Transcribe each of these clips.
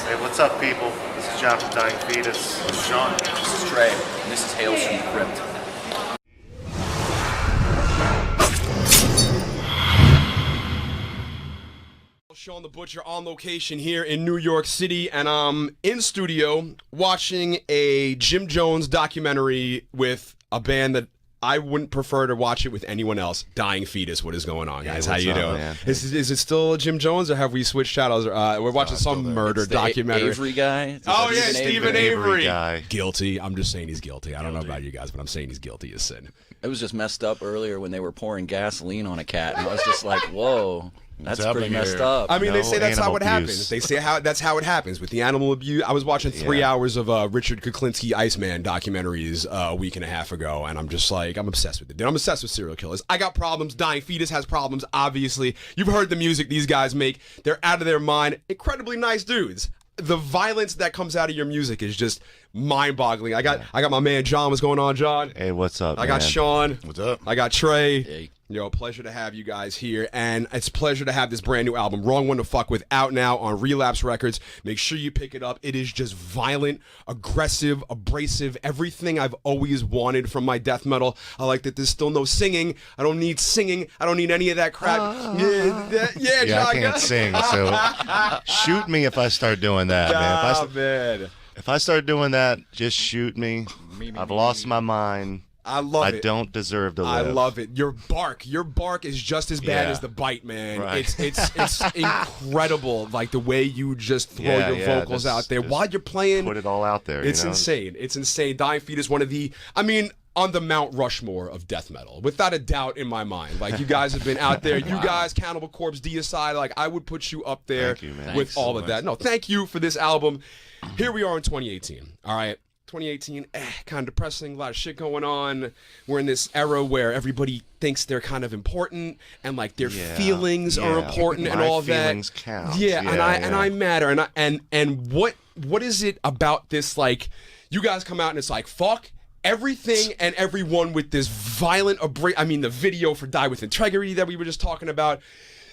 Hey, what's up, people? This is John from Dying Fetus. This is Sean. This is Trey. And this is Hales from Crypt. Sean the Butcher on location here in New York City, and I'm in studio watching a Jim Jones documentary with a band that I wouldn't prefer to watch it with anyone else. Dying Fetus. What is going on, guys? How you doing? Is it still Jim Jones, or have we switched channels? We're watching some murder documentary. Avery guy. Oh yeah, Stephen Avery. Guy. Guilty. I'm just saying he's guilty. I don't know about you guys, but I'm saying he's guilty as sin. It was just messed up earlier when they were pouring gasoline on a cat, and I was just like, whoa. That's pretty messed up. I mean, they say that's how it abuse. happens. They say that's how it happens with the animal abuse. I was watching 3 hours of Richard Kuklinski Iceman documentaries a week and a half ago, and I'm just like, I'm obsessed with it. Dude, I'm obsessed with serial killers. I got problems. Dying Fetus has problems, obviously. You've heard the music these guys make. They're out of their mind. Incredibly nice dudes. The violence that comes out of your music is just mind-boggling. I got my man John. What's going on, John? Hey, what's up, I got man? Sean. What's up? I got Trey. Hey. Yo, pleasure to have you guys here, and it's a pleasure to have this brand new album, Wrong One to Fuck With, out now on Relapse Records. Make sure you pick it up. It is just violent, aggressive, abrasive, everything I've always wanted from my death metal. I like that there's still no singing. I don't need singing. I don't need any of that crap. Yeah, John, I can't sing, so shoot me if I start doing that, man. If I start doing that, just shoot me. I've lost my mind. I love it. I don't deserve to I live. love it. Your bark is just as bad as the bite, man. Right. It's incredible, like the way you just throw your vocals out there while you're playing. Put it all out there. It's you know? insane. It's insane. Dying Feet is one of the, I mean, on the Mount Rushmore of death metal, without a doubt in my mind. Like, you guys have been out there. You guys, Cannibal Corpse, Deicide, like, I would put you up there. Thank you, man. With Thanks all so of that. No, thank you for this album. Here we are in 2018. All right. 2018, kind of depressing, a lot of shit going on. We're in this era where everybody thinks they're kind of important, and like their feelings are important and all that. Feelings count. And I matter. And what is it about this? Like, you guys come out and it's like, fuck everything and everyone with this violent, the video for Die With Integrity that we were just talking about.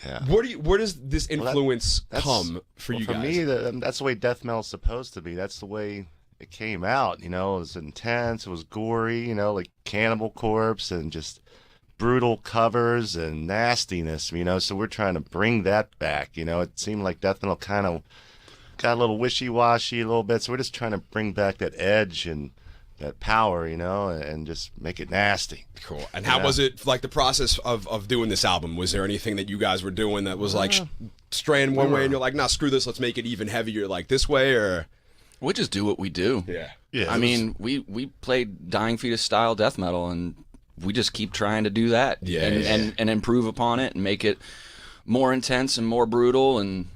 Yeah. Where does this influence come for you guys? For me, that's the way death metal's supposed to be. That's the way it came out, you know. It was intense, it was gory, you know, like Cannibal Corpse, and just brutal covers and nastiness, you know. So we're trying to bring that back, you know. It seemed like death metal kind of got a little wishy-washy a little bit, so we're just trying to bring back that edge and that power, you know, and just make it nasty. Cool. And how was it, like, the process of doing this album? Was there anything that you guys were doing that was like straying one way and you're like, nah, screw this, let's make it even heavier, like this way? Or We just do what we do. Yeah. I mean, we played Dying Fetus style death metal, and we just keep trying to do that. And improve upon it and make it more intense and more brutal and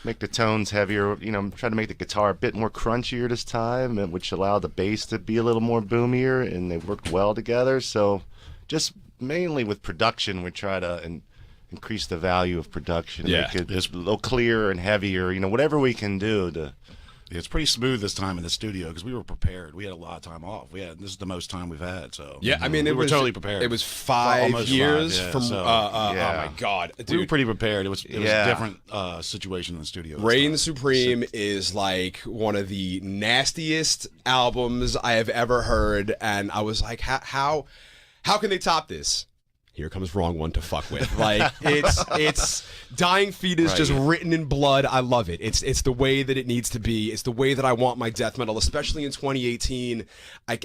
make the tones heavier, you know, try to make the guitar a bit more crunchier this time, which allowed the bass to be a little more boomier, and they worked well together. So just mainly with production, we try to increase the value of production, make it just a little clearer and heavier, you know, whatever we can do to. It's pretty smooth this time in the studio because we were prepared. We had a lot of time off. This is the most time we've had. So I mean, we were totally prepared. It was 5 years from. So, oh my god, dude. We were pretty prepared. It was a different situation in the studio. Reign Supreme is like one of the nastiest albums I have ever heard, and I was like, how can they top this? Here comes Wrong One to Fuck With. Like, it's Dying Fetus just written in blood. I love it. It's the way that it needs to be. It's the way that I want my death metal, especially in 2018.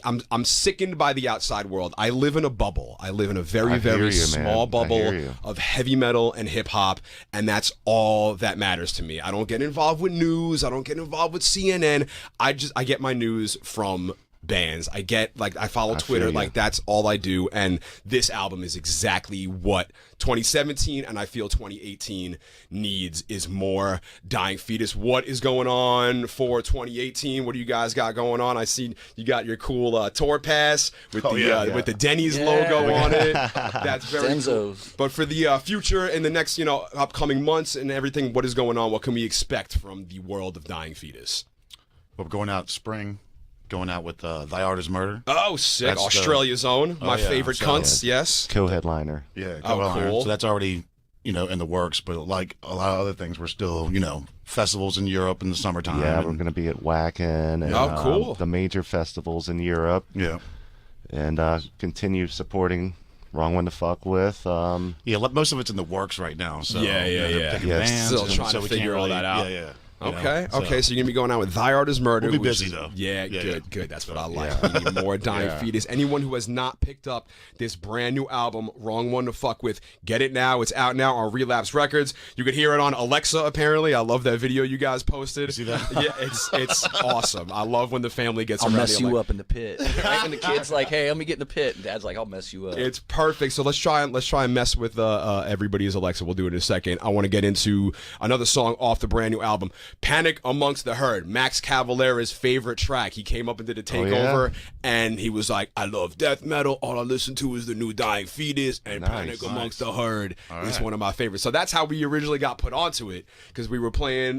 I'm sickened by the outside world. I live in a bubble. I live in a very small bubble of heavy metal and hip hop, and that's all that matters to me. I don't get involved with news. I don't get involved with CNN. I get my news from bands. I follow Twitter, like that's all I do, and this album is exactly what 2017 and I feel 2018 needs, is more Dying Fetus. What is going on for 2018? What do you guys got going on? I see you got your cool tour pass with with the Denny's logo on it. That's very cool. But for the future in the next, upcoming months and everything, what is going on? What can we expect from the world of Dying Fetus? We're going out spring. Going out with Thy Art Is Murder. Oh, sick. Australia's own. My favorite cunts, yes. Co-headliner. Yeah, cool. So that's already in the works, but like a lot of other things, we're still, festivals in Europe in the summertime. Yeah, we're going to be at Wacken and cool. the major festivals in Europe. Yeah. And continue supporting Wrong One to Fuck With. Most of it's in the works right now. So Yeah. Still trying to figure all that out. Yeah. Okay, so you're going to be going out with Thy Art Is Murder. We'll be busy, though. Yeah, good. That's what I like. We need more Dying Fetus. Anyone who has not picked up this brand new album, Wrong One to Fuck With, get it now. It's out now on Relapse Records. You can hear it on Alexa, apparently. I love that video you guys posted. You see that? Yeah, it's awesome. I love when the family gets I'll around. mess you up in the pit. Right when the kid's like, hey, let me get in the pit. And Dad's like, I'll mess you up. It's perfect. So let's try and mess with everybody's Alexa. We'll do it in a second. I want to get into another song off the brand new album, Panic Amongst the Herd, Max Cavalera's favorite track. He came up and did a takeover, and he was like, I love death metal. All I listen to is the new Dying Fetus, and Panic Amongst the Herd is one of my favorites. So that's how we originally got put onto it, because we were playing,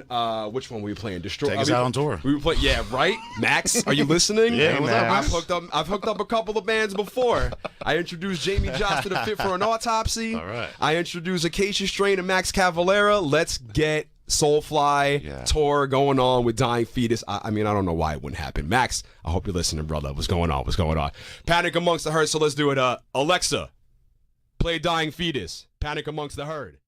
which one were we playing? Take us out on tour. We were playing, yeah, right? Max, are you listening? Yeah, Max. I've hooked up a couple of bands before. I introduced Jamie Joss to the Fit for an Autopsy. All right. I introduced Acacia Strain and Max Cavalera. Let's get Soulfly tour going on with Dying Fetus. I mean, I don't know why it wouldn't happen. Max, I hope you're listening, brother. What's going on? Panic Amongst the Herd. So let's do it. Alexa, play Dying Fetus. Panic Amongst the Herd.